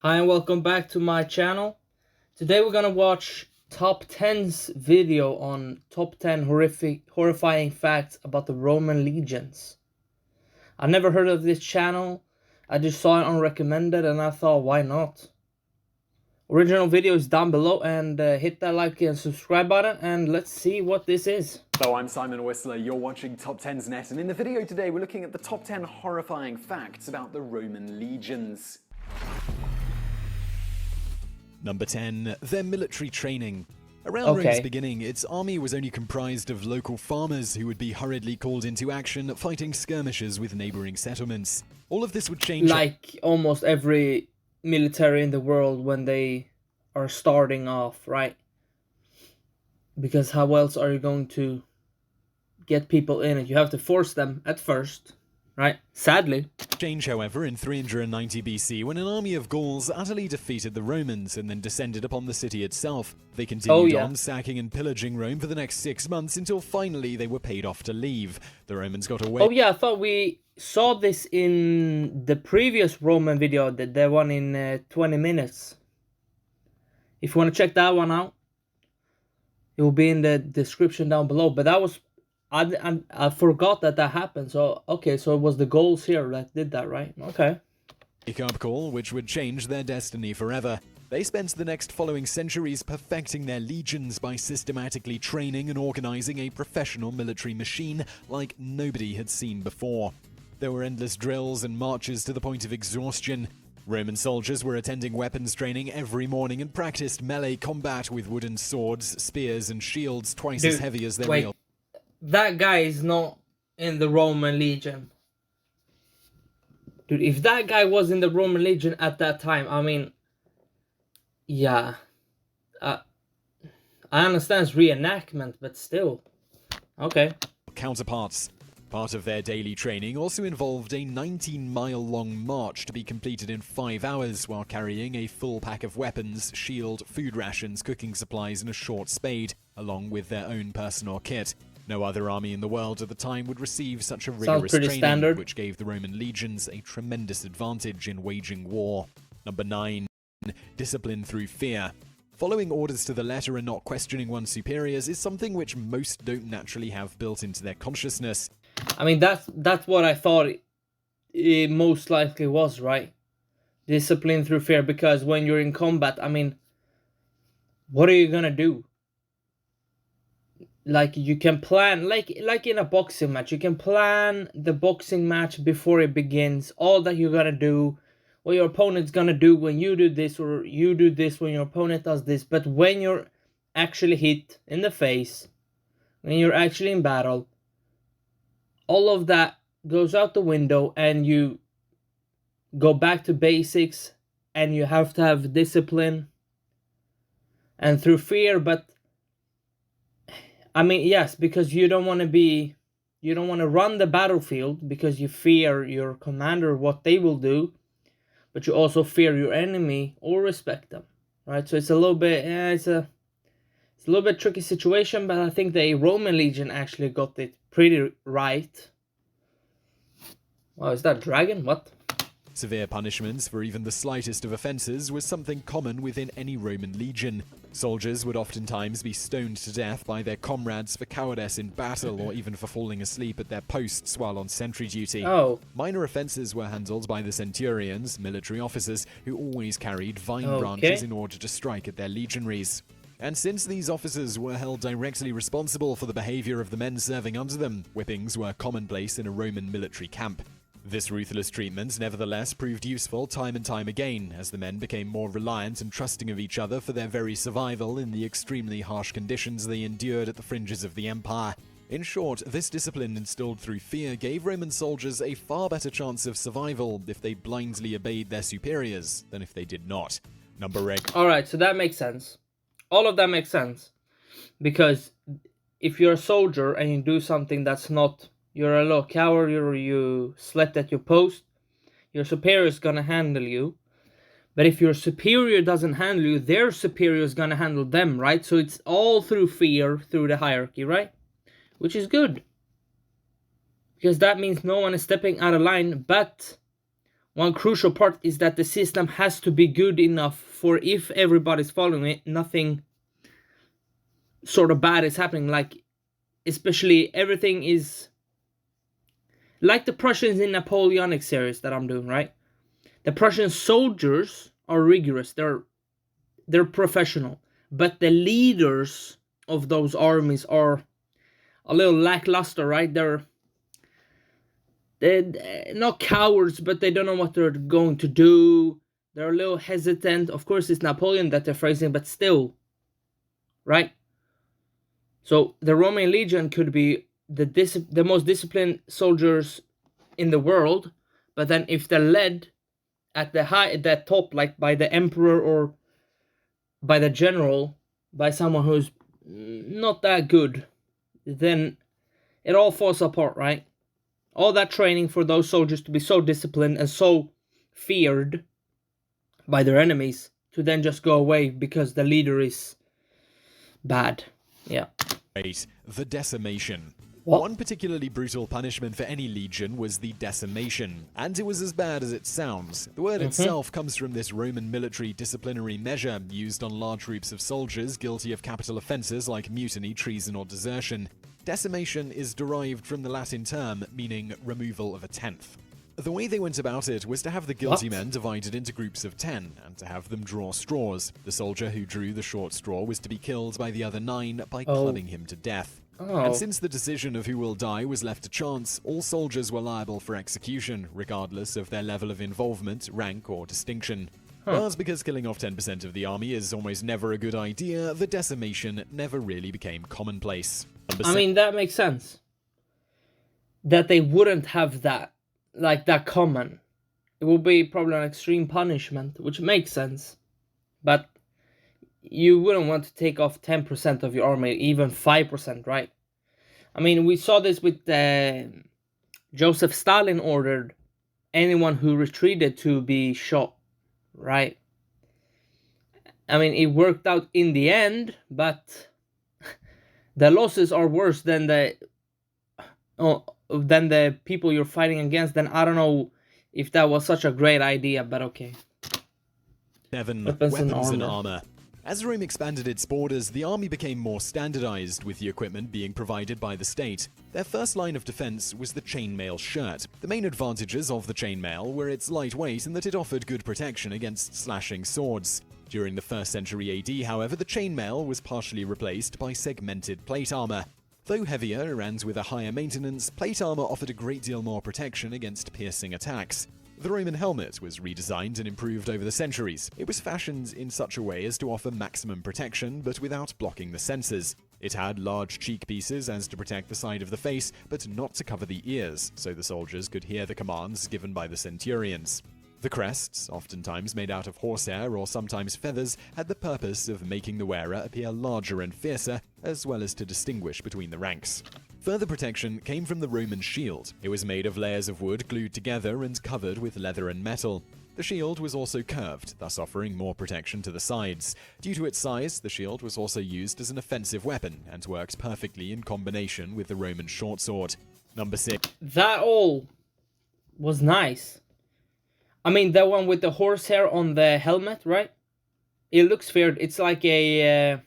Hi and welcome back to my channel. Today we're gonna watch TopTenz video on top 10 horrifying facts about the Roman legions. I've never heard of this channel. I just saw it on recommended and I thought, why not? Original video is down below, and hit that like and subscribe button and let's see what this is. Hello, I'm Simon Whistler, you're watching TopTenz Net, and in the video today we're looking at the top 10 horrifying facts about the Roman legions. Number 10. Their military training. Around Rome's beginning, its army was only comprised of local farmers who would be hurriedly called into action fighting skirmishes with neighboring settlements. All of this would change. Like almost every military in the world when they are starting off, right? Because how else are you going to get people in it? You have to force them at first, right? Sadly. Change, however, in 390 BC when an army of Gauls utterly defeated the Romans and then descended upon the city itself. They continued on sacking and pillaging Rome for the next 6 months until finally they were paid off to leave. The Romans got away. Oh yeah, I thought we saw this in the previous Roman video, the one in 20 minutes. If you want to check that one out, it will be in the description down below. But that was, I forgot that happened. So okay, so it was the Gauls here that did that, right? Okay. Wake-up call, which would change their destiny forever. They spent the next following centuries perfecting their legions by systematically training and organizing a professional military machine like nobody had seen before. There were endless drills and marches to the point of exhaustion. Roman soldiers were attending weapons training every morning and practiced melee combat with wooden swords, spears, and shields twice as heavy as their real. That guy is not in the Roman Legion. Dude, if that guy was in the Roman Legion at that time, I mean, yeah. I understand it's reenactment, but still. Okay. Counterparts. Part of their daily training also involved a 19-mile-long march to be completed in 5 hours while carrying a full pack of weapons, shield, food rations, cooking supplies, and a short spade, along with their own personal kit. No other army in the world at the time would receive such a rigorous training, which gave the Roman legions a tremendous advantage in waging war. Number 9. Discipline through fear. Following orders to the letter and not questioning one's superiors is something which most don't naturally have built into their consciousness. I mean, that's what I thought it most likely was, right? Discipline through fear, because when you're in combat, I mean, what are you gonna do? Like, you can plan, like in a boxing match, you can plan the boxing match before it begins, all that you're gonna do, what your opponent's gonna do when you do this, or you do this when your opponent does this. But when you're actually hit in the face, when you're actually in battle, all of that goes out the window and you go back to basics, and you have to have discipline and through fear. But I mean, yes, because you don't want to run the battlefield because you fear your commander, what they will do, but you also fear your enemy or respect them, right? So it's a little bit, it's a little bit tricky situation, but I think the Roman Legion actually got it pretty right. Wow, is that dragon? What? Severe punishments for even the slightest of offenses was something common within any Roman legion. Soldiers would oftentimes be stoned to death by their comrades for cowardice in battle or even for falling asleep at their posts while on sentry duty. Minor offenses were handled by the centurions, military officers, who always carried vine branches in order to strike at their legionaries. And since these officers were held directly responsible for the behavior of the men serving under them, whippings were commonplace in a Roman military camp. This ruthless treatment nevertheless proved useful time and time again, as the men became more reliant and trusting of each other for their very survival in the extremely harsh conditions they endured at the fringes of the empire. In short, this discipline instilled through fear gave Roman soldiers a far better chance of survival if they blindly obeyed their superiors than if they did not. Number 8. Alright, so that makes sense. All of that makes sense. Because if you're a soldier and you do something that's not, you're a little coward, or you slept at your post, your superior is gonna handle you. But if your superior doesn't handle you, their superior is gonna handle them, right? So it's all through fear, through the hierarchy, right? Which is good. Because that means no one is stepping out of line. But one crucial part is that the system has to be good enough for, if everybody's following it, nothing sort of bad is happening. Like, especially everything is like the Prussians in Napoleonic series that I'm doing, right? The Prussian soldiers are rigorous. They're professional, but the leaders of those armies are a little lackluster, right? They're not cowards, but they don't know what they're going to do. They're a little hesitant. Of course, it's Napoleon that they're phrasing, but still, right? So the Roman legion could be the most disciplined soldiers in the world, but then if they're led at the top, like by the emperor or by the general, by someone who's not that good, then it all falls apart, right? All that training for those soldiers to be so disciplined and so feared by their enemies to then just go away because the leader is bad. Yeah. 8. The decimation. What? One particularly brutal punishment for any legion was the decimation, and it was as bad as it sounds. The word itself comes from this Roman military disciplinary measure used on large groups of soldiers guilty of capital offences like mutiny, treason, or desertion. Decimation is derived from the Latin term meaning removal of a tenth. The way they went about it was to have the guilty men divided into groups of 10 and to have them draw straws. The soldier who drew the short straw was to be killed by the other 9 by clubbing him to death. And since the decision of who will die was left to chance, all soldiers were liable for execution, regardless of their level of involvement, rank, or distinction. But because killing off 10% of the army is almost never a good idea, the decimation never really became commonplace. I mean, that makes sense. That they wouldn't have that, like that common. It would be probably an extreme punishment, which makes sense. But you wouldn't want to take off 10% of your army, even 5%, right? I mean, we saw this with Joseph Stalin ordered anyone who retreated to be shot, right? I mean, it worked out in the end, but the losses are worse than the people you're fighting against. Then I don't know if that was such a great idea, but okay. 7. Weapons and and armor. As Rome expanded its borders, the army became more standardized, with the equipment being provided by the state. Their first line of defense was the chainmail shirt. The main advantages of the chainmail were its lightweight and that it offered good protection against slashing swords. During the 1st century AD, however, the chainmail was partially replaced by segmented plate armor. Though heavier and with a higher maintenance, plate armor offered a great deal more protection against piercing attacks. The Roman helmet was redesigned and improved over the centuries. It was fashioned in such a way as to offer maximum protection, but without blocking the senses. It had large cheek pieces as to protect the side of the face, but not to cover the ears, so the soldiers could hear the commands given by the centurions. The crests, oftentimes made out of horsehair or sometimes feathers, had the purpose of making the wearer appear larger and fiercer, as well as to distinguish between the ranks. Further protection came from the Roman shield. It was made of layers of wood glued together and covered with leather and metal. The shield was also curved, thus offering more protection to the sides. Due to its size, the shield was also used as an offensive weapon and worked perfectly in combination with the Roman short sword. Number 6. That all was nice. I mean, the one with the horsehair on the helmet, right? It looks weird. It's like a...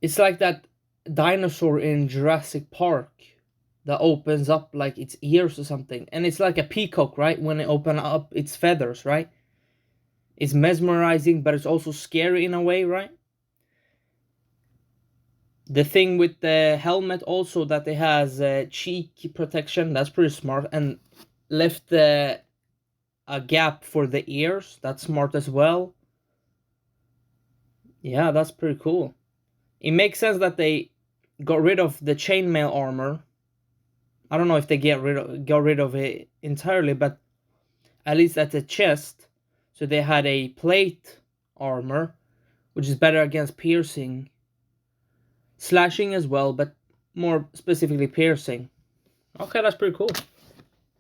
it's like that dinosaur in Jurassic Park that opens up like its ears or something. And it's like a peacock, right? When it opens up its feathers, right? It's mesmerizing, but it's also scary in a way, right? The thing with the helmet also that it has cheek protection, that's pretty smart. And left a gap for the ears, that's smart as well. Yeah, that's pretty cool. It makes sense that they got rid of the chainmail armor. I don't know if they got rid of it entirely, but at least at the chest. So they had a plate armor, which is better against piercing. Slashing as well, but more specifically piercing. Okay, that's pretty cool.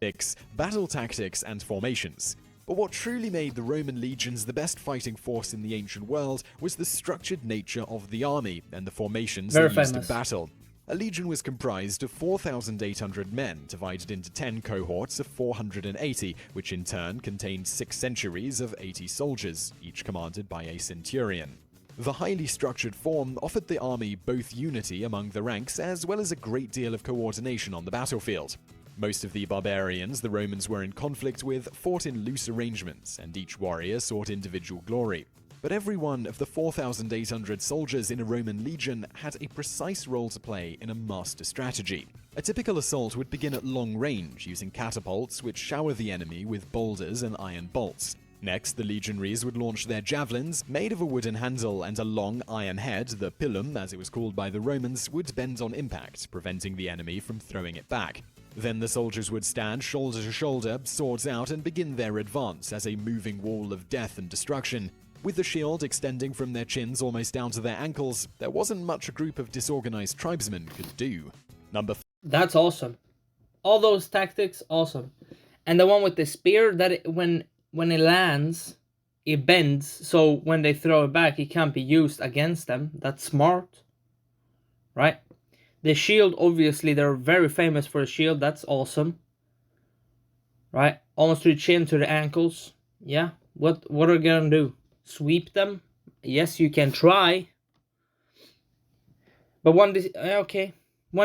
6. Battle tactics and formations. But what truly made the Roman legions the best fighting force in the ancient world was the structured nature of the army and the formations they used in battle. A legion was comprised of 4,800 men, divided into 10 cohorts of 480, which in turn contained 6 centuries of 80 soldiers, each commanded by a centurion. The highly structured form offered the army both unity among the ranks as well as a great deal of coordination on the battlefield. Most of the barbarians the Romans were in conflict with fought in loose arrangements, and each warrior sought individual glory. But every one of the 4,800 soldiers in a Roman legion had a precise role to play in a master strategy. A typical assault would begin at long range, using catapults which shower the enemy with boulders and iron bolts. Next, the legionaries would launch their javelins, made of a wooden handle, and a long iron head, the pilum as it was called by the Romans, would bend on impact, preventing the enemy from throwing it back. Then the soldiers would stand shoulder to shoulder, swords out, and begin their advance as a moving wall of death and destruction. With the shield extending from their chins almost down to their ankles, there wasn't much a group of disorganized tribesmen could do. That's awesome. All those tactics, awesome. And the one with the spear, when it lands, it bends, so when they throw it back, it can't be used against them. That's smart. Right? The shield, obviously, they're very famous for the shield. That's awesome. Right? Almost to the chin, to the ankles. Yeah. What are they gonna do? Sweep them? Yes, you can try. But one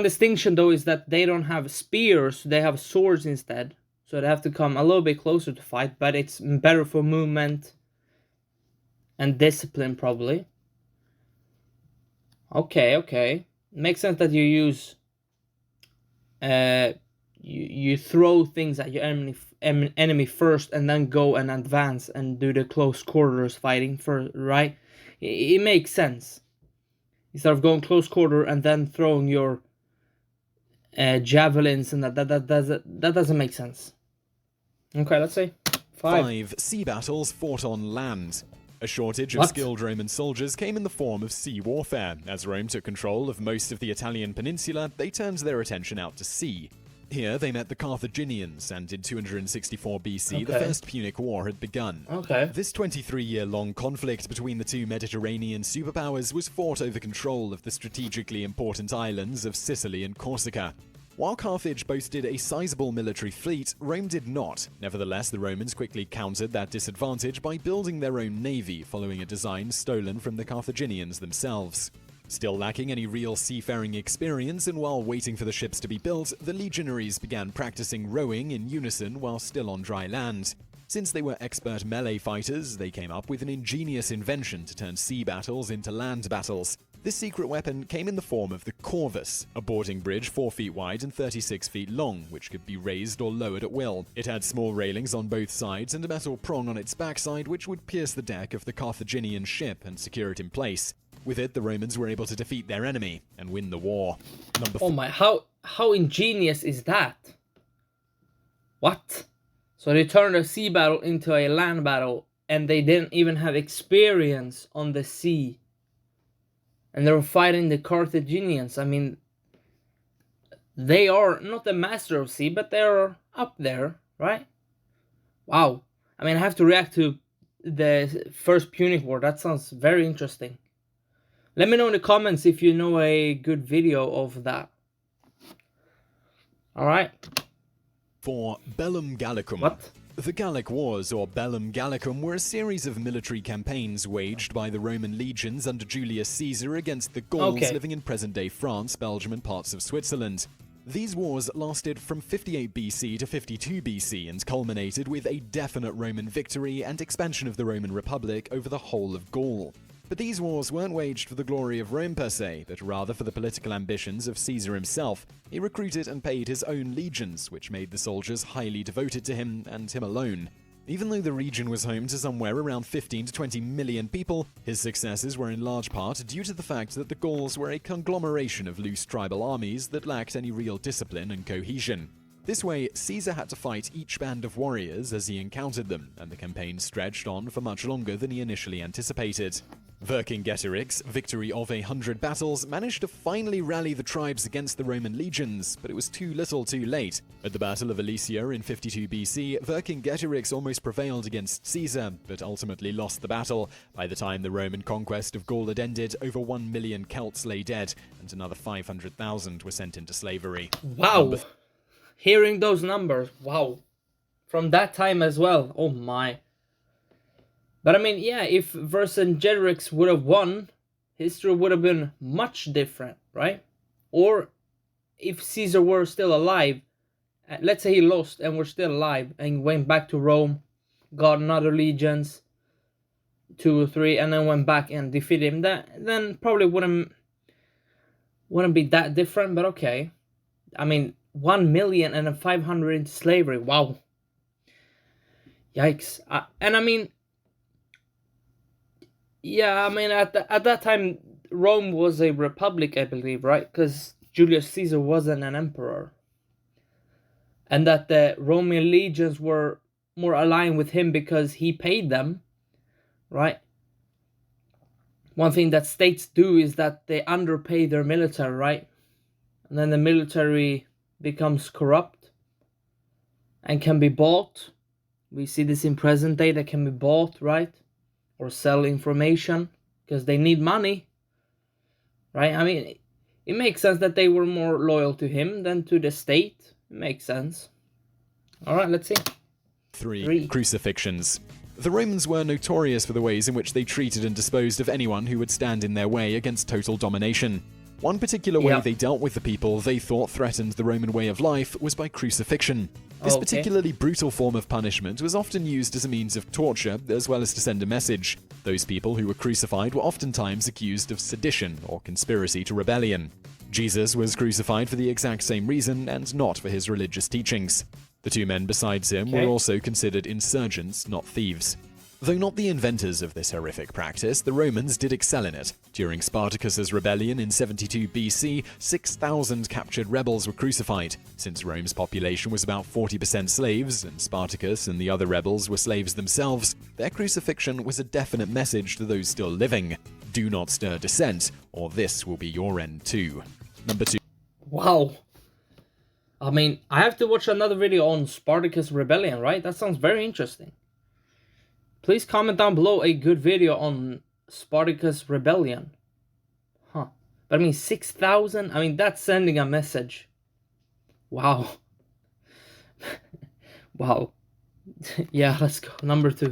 distinction, though, is that they don't have spears. They have swords instead. So they have to come a little bit closer to fight. But it's better for movement and discipline, probably. Okay. Makes sense that you use you throw things at your enemy first and then go and advance and do the close quarters fighting first, right? It makes sense. Instead of going close quarter and then throwing your javelins, and that doesn't make sense. Okay, let's see. 5 sea battles fought on land. A shortage of skilled Roman soldiers came in the form of sea warfare. As Rome took control of most of the Italian peninsula, they turned their attention out to sea. Here they met the Carthaginians, and in 264 BC, the First Punic War had begun. This 23-year-long conflict between the two Mediterranean superpowers was fought over control of the strategically important islands of Sicily and Corsica. While Carthage boasted a sizable military fleet, Rome did not. Nevertheless, the Romans quickly countered that disadvantage by building their own navy, following a design stolen from the Carthaginians themselves. Still lacking any real seafaring experience, and while waiting for the ships to be built, the legionaries began practicing rowing in unison while still on dry land. Since they were expert melee fighters, they came up with an ingenious invention to turn sea battles into land battles. This secret weapon came in the form of the corvus, a boarding bridge 4 feet wide and 36 feet long, which could be raised or lowered at will. It had small railings on both sides and a metal prong on its backside, which would pierce the deck of the Carthaginian ship and secure it in place. With it, the Romans were able to defeat their enemy and win the war. Oh my, how ingenious is that? What? So they turned a sea battle into a land battle, and they didn't even have experience on the sea. And they were fighting the Carthaginians. I mean, they are not the master of sea, but they're up there, right? Wow. I mean, I have to react to the First Punic War. That sounds very interesting. Let me know in the comments if you know a good video of that. Alright. For Bellum Gallicum. What? The Gallic Wars, or Bellum Gallicum, were a series of military campaigns waged by the Roman legions under Julius Caesar against the Gauls living in present-day France, Belgium, and parts of Switzerland. These wars lasted from 58 BC to 52 BC and culminated with a definite Roman victory and expansion of the Roman Republic over the whole of Gaul. But these wars weren't waged for the glory of Rome per se, but rather for the political ambitions of Caesar himself. He recruited and paid his own legions, which made the soldiers highly devoted to him and him alone. Even though the region was home to somewhere around 15 to 20 million people, his successes were in large part due to the fact that the Gauls were a conglomeration of loose tribal armies that lacked any real discipline and cohesion. This way, Caesar had to fight each band of warriors as he encountered them, and the campaign stretched on for much longer than he initially anticipated. Vercingetorix's victory of 100 battles managed to finally rally the tribes against the Roman legions, but it was too little too late. At the Battle of Alesia in 52 BC, Vercingetorix almost prevailed against Caesar, but ultimately lost the battle. By the time the Roman conquest of Gaul had ended, over 1 million Celts lay dead, and another 500,000 were sent into slavery. Wow. Hearing those numbers, wow. From that time as well, oh my. But I mean, yeah, if Vercingetorix would have won, history would have been much different, right? Or if Caesar were still alive, let's say he lost and were still alive and went back to Rome, got another legions, 2 or 3, and then went back and defeated him, then probably wouldn't be that different, but okay. I mean, 1,500,000 into slavery, wow. Yikes. And I mean, yeah, I mean, at that time, Rome was a republic, I believe, right? Because Julius Caesar wasn't an emperor. And that the Roman legions were more aligned with him because he paid them, right? One thing that states do is that they underpay their military, right? And then the military becomes corrupt and can be bought. We see this in present day, that can be bought, right? Or sell information because they need money, right? I mean, it makes sense that they were more loyal to him than to the state. It makes sense. All right, let's see. 3. Crucifixions. The Romans were notorious for the ways in which they treated and disposed of anyone who would stand in their way against total domination. One particular way they dealt with the people they thought threatened the Roman way of life was by crucifixion. This particularly brutal form of punishment was often used as a means of torture, as well as to send a message. Those people who were crucified were oftentimes accused of sedition or conspiracy to rebellion. Jesus was crucified for the exact same reason, and not for his religious teachings. The 2 men besides him were also considered insurgents, not thieves. Though not the inventors of this horrific practice, the Romans did excel in it. During Spartacus's rebellion in 72 BC, 6,000 captured rebels were crucified. Since Rome's population was about 40% slaves, and Spartacus and the other rebels were slaves themselves, their crucifixion was a definite message to those still living. Do not stir dissent, or this will be your end too. Number 2. Wow. I mean, I have to watch another video on Spartacus rebellion, right? That sounds very interesting. Please comment down below a good video on Spartacus rebellion. Huh. But I mean, 6,000? I mean, that's sending a message. Wow. Wow. Yeah, let's go. Number 2.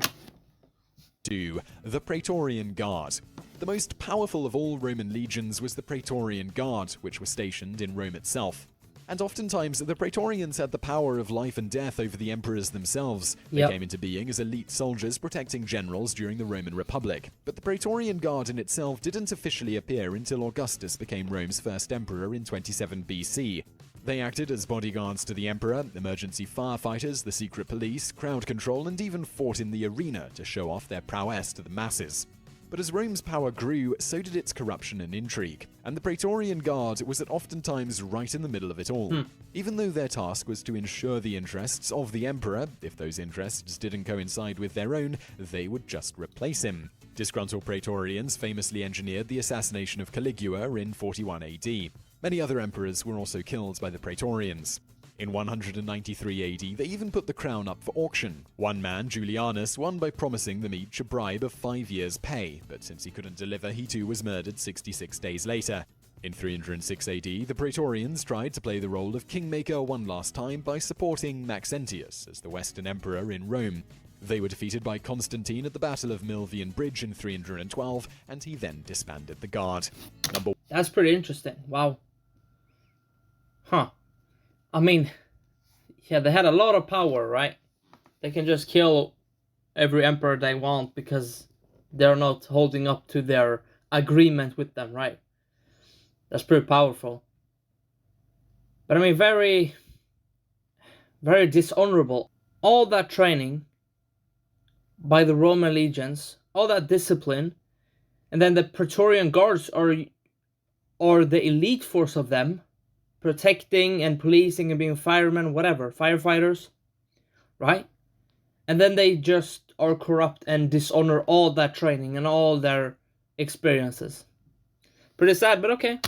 2. The Praetorian Guard. The most powerful of all Roman legions was the Praetorian Guard, which were stationed in Rome itself. And oftentimes, the Praetorians had the power of life and death over the emperors themselves. They came into being as elite soldiers protecting generals during the Roman Republic. But the Praetorian Guard in itself didn't officially appear until Augustus became Rome's first emperor in 27 BC. They acted as bodyguards to the emperor, emergency firefighters, the secret police, crowd control, and even fought in the arena to show off their prowess to the masses. But as Rome's power grew, so did its corruption and intrigue, and the Praetorian Guard was oftentimes right in the middle of it all. Even though their task was to ensure the interests of the emperor, if those interests didn't coincide with their own, they would just replace him. Disgruntled Praetorians famously engineered the assassination of Caligula in 41 AD. Many other emperors were also killed by the Praetorians. In 193 AD, they even put the crown up for auction. One man, Julianus, won by promising them each a bribe of 5 years' pay, but since he couldn't deliver, he too was murdered 66 days later. In 306 AD, the Praetorians tried to play the role of kingmaker one last time by supporting Maxentius as the Western Emperor in Rome. They were defeated by Constantine at the Battle of Milvian Bridge in 312, and he then disbanded the Guard. That's pretty interesting. Wow. Huh. I mean, yeah, they had a lot of power, right? They can just kill every emperor they want because they're not holding up to their agreement with them, right? That's pretty powerful. But I mean, very, very dishonorable. All that training by the Roman legions, all that discipline, and then the Praetorian Guards are the elite force of them, protecting and policing and being firemen, whatever, firefighters, right? And then they just are corrupt and dishonor all that training and all their experiences. Pretty sad, but okay.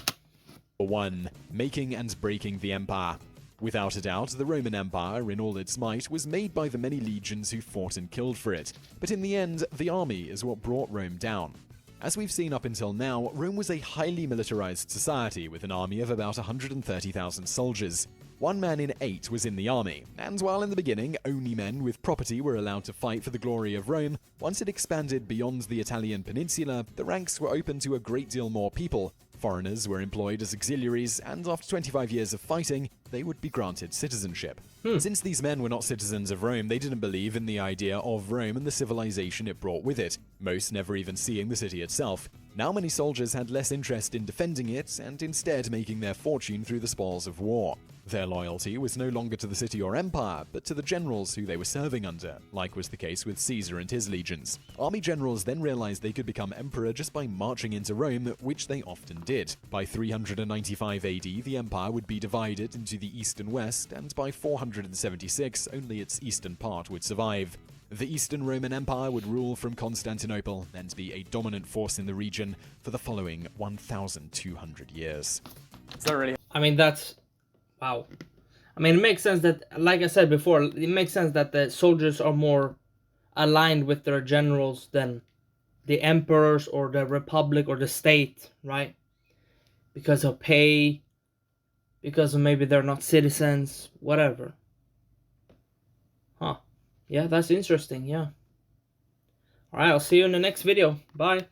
1. Making and breaking the empire. Without a doubt, the Roman Empire, in all its might, was made by the many legions who fought and killed for it. But in the end, the army is what brought Rome down. As we've seen up until now, Rome was a highly militarized society with an army of about 130,000 soldiers. 1 man in 8 was in the army, and while in the beginning only men with property were allowed to fight for the glory of Rome, once it expanded beyond the Italian peninsula, the ranks were open to a great deal more people. Foreigners were employed as auxiliaries, and after 25 years of fighting, they would be granted citizenship. Since these men were not citizens of Rome, they didn't believe in the idea of Rome and the civilization it brought with it, most never even seeing the city itself. Now many soldiers had less interest in defending it, and instead making their fortune through the spoils of war. Their loyalty was no longer to the city or empire, but to the generals who they were serving under, like was the case with Caesar and his legions. Army generals then realized they could become emperor just by marching into Rome, which they often did. By 395 AD, the empire would be divided into the east and west, and by 476, only its eastern part would survive. The Eastern Roman Empire would rule from Constantinople and be a dominant force in the region for the following 1,200 years. Is that really? I mean, that's... wow. I mean, it makes sense that, like I said before, it makes sense that the soldiers are more aligned with their generals than the emperors or the republic or the state, right? Because of pay, because of maybe they're not citizens, whatever. Huh. Yeah, that's interesting, yeah. Alright, I'll see you in the next video. Bye.